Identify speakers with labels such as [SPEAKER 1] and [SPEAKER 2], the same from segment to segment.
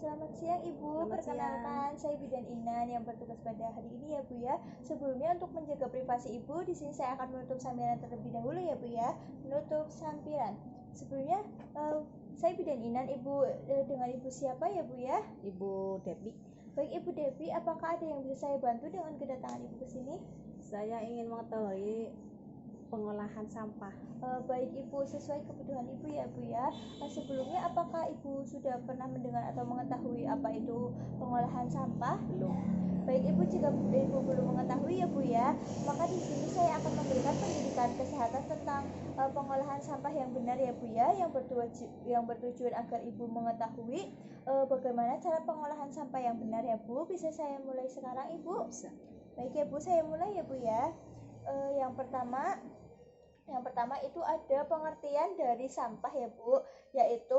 [SPEAKER 1] Selamat siang Ibu. Perkenalkan, saya Bidan Inan yang bertugas pada hari ini ya Bu ya. Sebelumnya untuk menjaga privasi Ibu, di sini saya akan menutup sampiran terlebih dahulu ya Bu ya. Menutup sampiran. Sebelumnya saya Bidan Inan, Ibu dengan Ibu siapa ya Bu ya?
[SPEAKER 2] Ibu Depi.
[SPEAKER 1] Baik Ibu Depi, apakah ada yang bisa saya bantu dengan kedatangan Ibu ke sini?
[SPEAKER 2] Saya ingin mengetahui pengolahan sampah.
[SPEAKER 1] Baik Ibu, sesuai kebutuhan Ibu ya Bu ya. Sebelumnya apakah Ibu sudah pernah mendengar atau mengetahui apa itu pengolahan sampah?
[SPEAKER 2] Belum.
[SPEAKER 1] Baik Ibu, jika Ibu belum mengetahui ya Bu ya, maka di sini saya akan memberikan pendidikan kesehatan tentang pengolahan sampah yang benar ya Bu ya, yang bertujuan agar Ibu mengetahui bagaimana cara pengolahan sampah yang benar ya Bu. Bisa saya mulai sekarang Ibu?
[SPEAKER 2] Bisa.
[SPEAKER 1] Baik ya Bu, saya mulai ya Bu ya. Yang pertama itu ada pengertian dari sampah ya Bu, yaitu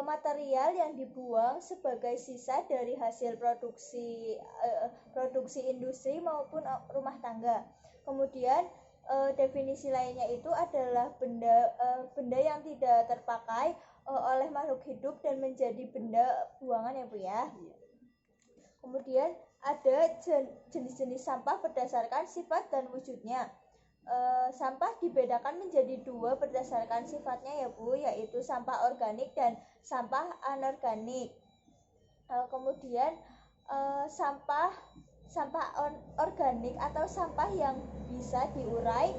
[SPEAKER 1] material yang dibuang sebagai sisa dari hasil produksi industri maupun rumah tangga. Kemudian definisi lainnya itu adalah benda yang tidak terpakai oleh makhluk hidup dan menjadi benda buangan ya Bu ya. Kemudian ada jenis-jenis sampah berdasarkan sifat dan wujudnya. Sampah dibedakan menjadi dua berdasarkan sifatnya ya Bu, yaitu sampah organik dan sampah anorganik. Kemudian sampah organik atau sampah yang bisa diurai,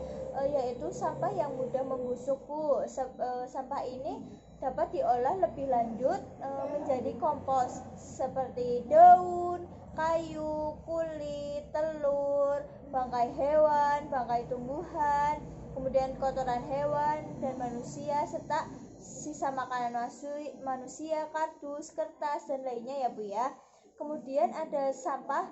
[SPEAKER 1] yaitu sampah yang mudah membusuk Bu. Sampah ini dapat diolah lebih lanjut menjadi kompos seperti daun, kayu, kulit, telur, bangkai hewan, bangkai tumbuhan, kemudian kotoran hewan dan manusia, serta sisa makanan manusia, kardus, kertas, dan lainnya ya Bu ya. Kemudian ada sampah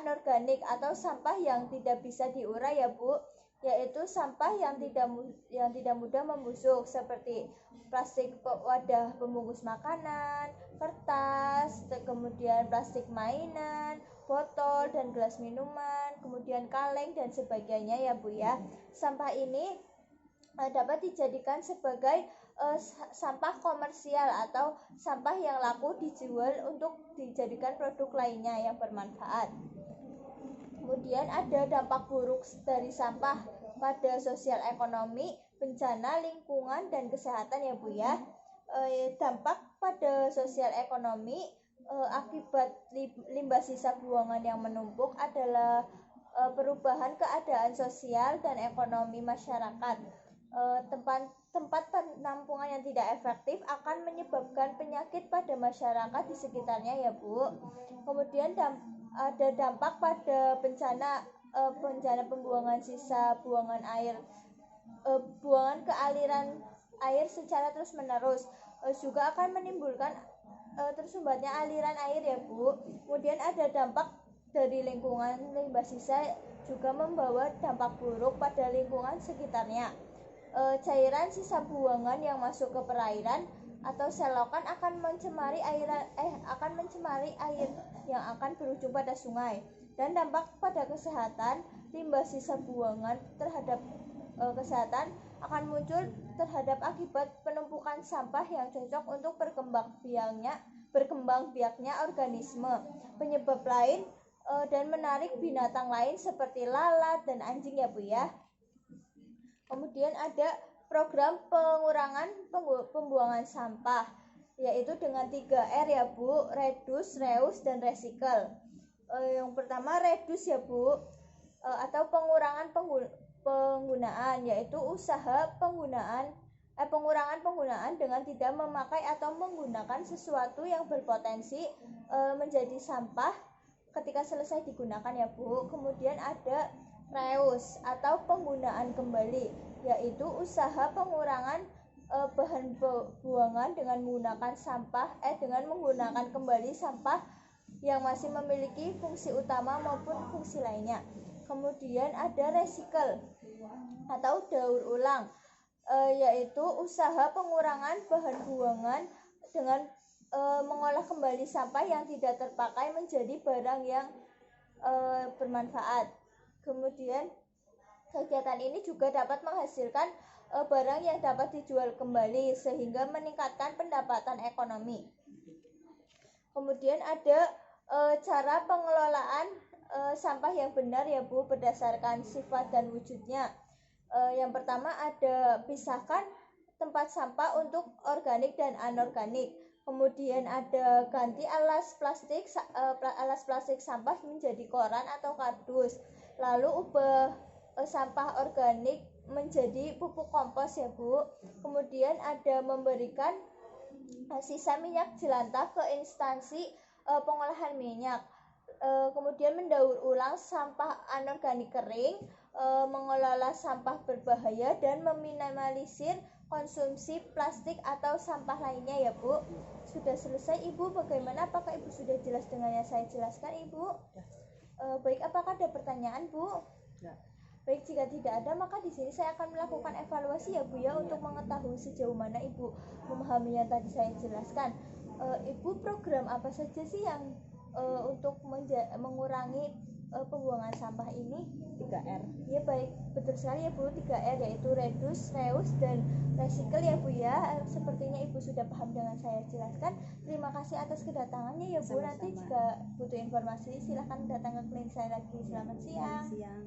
[SPEAKER 1] anorganik atau sampah yang tidak bisa diurai ya Bu, yaitu sampah yang tidak mudah membusuk seperti plastik wadah pembungkus makanan, kertas, kemudian plastik mainan, botol dan gelas minuman, kemudian kaleng dan sebagainya ya Bu ya. Sampah ini dapat dijadikan sebagai sampah komersial atau sampah yang laku dijual untuk dijadikan produk lainnya yang bermanfaat. Kemudian ada dampak buruk dari sampah pada sosial ekonomi, bencana, lingkungan, dan kesehatan ya Bu ya. Dampak pada sosial ekonomi akibat limbah sisa buangan yang menumpuk adalah perubahan keadaan sosial dan ekonomi masyarakat. Tempat penampungan yang tidak efektif akan menyebabkan penyakit pada masyarakat di sekitarnya ya Bu. Kemudian ada dampak pada bencana pembuangan sisa buangan air, buangan ke aliran air secara terus menerus juga akan menimbulkan tersumbatnya aliran air ya Bu. Kemudian ada dampak dari lingkungan, limbah sisa juga membawa dampak buruk pada lingkungan sekitarnya. Cairan sisa buangan yang masuk ke perairan atau selokan akan mencemari air yang akan berujung pada sungai. Dan dampak pada kesehatan, limbah sisa buangan terhadap kesehatan akan muncul terhadap akibat penumpukan sampah yang cocok untuk berkembang biaknya organisme, penyebab lain dan menarik binatang lain seperti lalat dan anjing ya Bu ya. Kemudian ada program pengurangan pembuangan sampah, yaitu dengan 3R ya Bu, reduce, reuse, dan recycle. Yang pertama reduce ya Bu, atau pengurangan penggunaan, yaitu usaha pengurangan penggunaan dengan tidak memakai atau menggunakan sesuatu yang berpotensi menjadi sampah ketika selesai digunakan ya Bu. Kemudian ada reuse atau penggunaan kembali, yaitu usaha pengurangan bahan buangan dengan menggunakan kembali sampah yang masih memiliki fungsi utama maupun fungsi lainnya. Kemudian ada recycle atau daur ulang, yaitu usaha pengurangan bahan buangan dengan mengolah kembali sampah yang tidak terpakai menjadi barang yang bermanfaat. Kemudian kegiatan ini juga dapat menghasilkan barang yang dapat dijual kembali sehingga meningkatkan pendapatan ekonomi. Kemudian ada cara pengelolaan sampah yang benar ya Bu, berdasarkan sifat dan wujudnya. Yang pertama ada pisahkan tempat sampah untuk organik dan anorganik. Kemudian ada ganti alas plastik sampah menjadi koran atau kardus. Lalu ubah sampah organik menjadi pupuk kompos ya Bu. Kemudian ada memberikan sisa minyak jelantah ke instansi pengolahan minyak. Kemudian mendaur ulang sampah anorganik kering, mengelola sampah berbahaya dan meminimalisir konsumsi plastik atau sampah lainnya ya Bu. Sudah selesai Ibu, bagaimana, apakah Ibu sudah jelas dengan yang saya jelaskan Ibu? Baik, apakah ada pertanyaan Bu?
[SPEAKER 2] Ya.
[SPEAKER 1] Baik, jika tidak ada maka di sini saya akan melakukan evaluasi ya Bu ya, untuk mengetahui sejauh mana Ibu memahami yang tadi saya jelaskan. Ibu, program apa saja sih yang untuk mengurangi pembuangan sampah ini?
[SPEAKER 2] 3R.
[SPEAKER 1] Ya baik, betul sekali ya Bu, 3R yaitu reduce, reuse, dan recycle ya Bu ya. Sepertinya Ibu sudah paham dengan saya jelaskan. Terima kasih atas kedatangannya ya Bu.
[SPEAKER 2] Sama-sama.
[SPEAKER 1] Nanti jika butuh informasi silahkan datang ke klinik saya lagi. Selamat siang.
[SPEAKER 2] Siang.